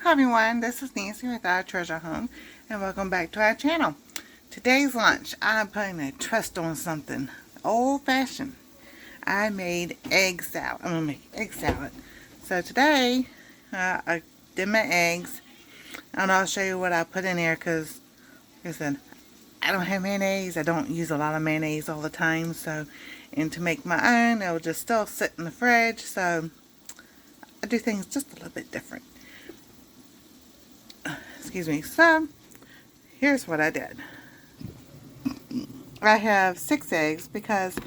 Hi everyone, this is Nancy with Our Treasure Home, and welcome back to our channel. Today's lunch, I'm putting a twist on something old-fashioned. I made egg salad. I'm going to make egg salad. So today, I did my eggs, and I'll show you what I put in there because, like I said, I don't have mayonnaise. I don't use a lot of mayonnaise all the time, and to make my own, it'll just still sit in the fridge, so I do things just a little bit different. Excuse me. So, here's what I did. I have 6 eggs because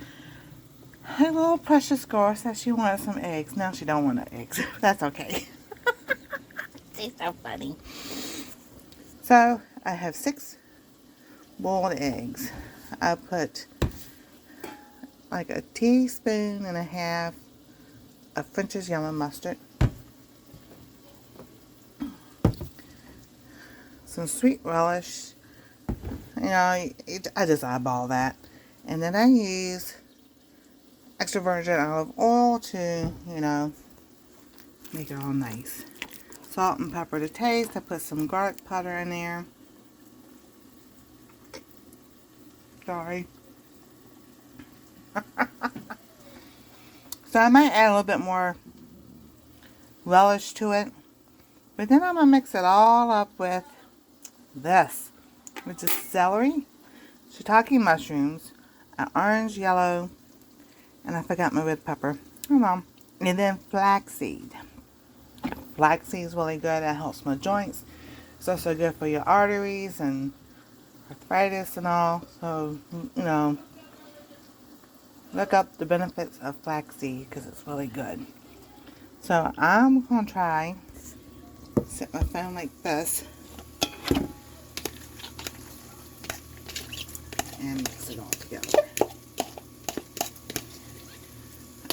my little precious girl said she wanted some eggs. Now she don't want no eggs. That's okay. She's so funny. So, I have 6 boiled eggs. I put like a teaspoon and a half of French's yellow mustard, some sweet relish. You know, I just eyeball that. And then I use extra virgin olive oil to, make it all nice. Salt and pepper to taste. I put some garlic powder in there. Sorry. So I might add a little bit more relish to it. But then I'm going to mix it all up with this, which is celery, shiitake mushrooms, an orange, yellow, and I forgot my red pepper. Hold on. And then flaxseed. Flaxseed is really good. That helps my joints. It's also good for your arteries and arthritis and all. So, look up the benefits of flaxseed because it's really good. So, I'm going to try, set my phone like this, and mix it all together.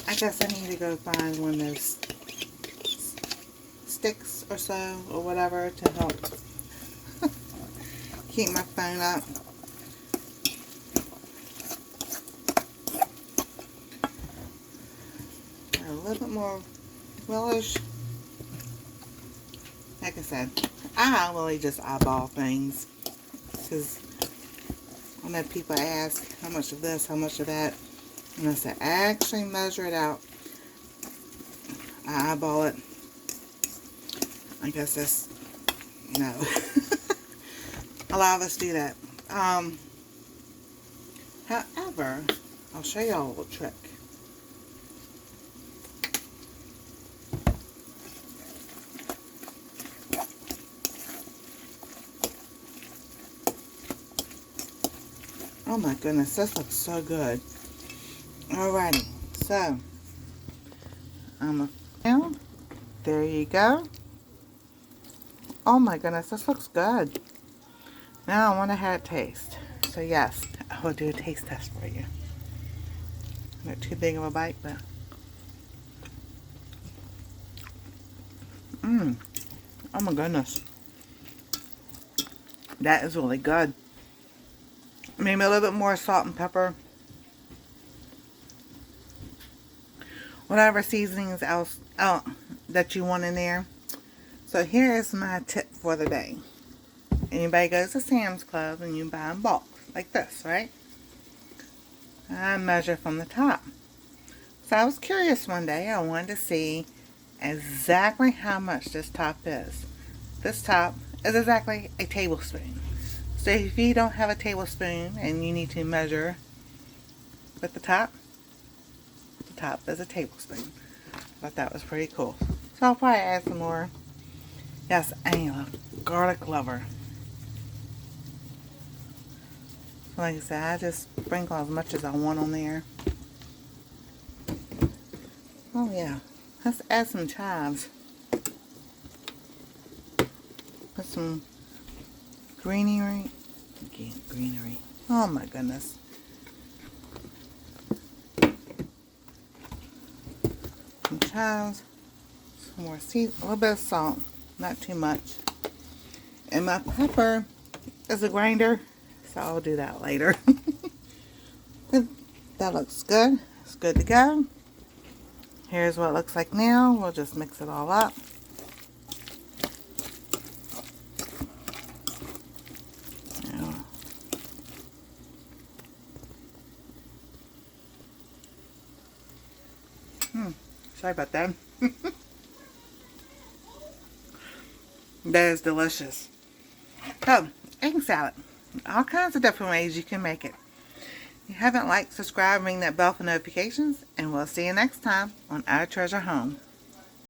I guess I need to go find one of those sticks or so, or whatever, to help keep my phone up. A little bit more relish. Like I said, I really just eyeball things, because I know people ask how much of this, how much of that, and I said actually measure it out. I eyeball it. I guess that's, a lot of us do that. However, I'll show you a little trick. Oh my goodness, this looks so good. Alrighty, so there you go. Oh my goodness, this looks good. Now I want to have a taste. So yes, I will do a taste test for you. Not too big of a bite, but oh my goodness, that is really good. Maybe a little bit more salt and pepper. Whatever seasonings else that you want in there. So here is my tip for the day. Anybody goes to Sam's Club and you buy in bulk like this, right? I measure from the top. So I was curious one day. I wanted to see exactly how much this top is. This top is exactly a tablespoon. So if you don't have a tablespoon and you need to measure with the top is a tablespoon. I thought that was pretty cool. So I'll probably add some more. Yes, I am a garlic lover. So like I said, I just sprinkle as much as I want on there. Oh yeah, let's add some chives. Put some greenery. Oh my goodness. Some chives, some more seasoning, a little bit of salt, not too much. And my pepper is a grinder, so I'll do that later. That looks good. It's good to go. Here's what it looks like now. We'll just mix it all up. Sorry about that. That is delicious. So, egg salad. All kinds of different ways you can make it. If you haven't liked, subscribe, ring that bell for notifications, and we'll see you next time on Our Treasure Home.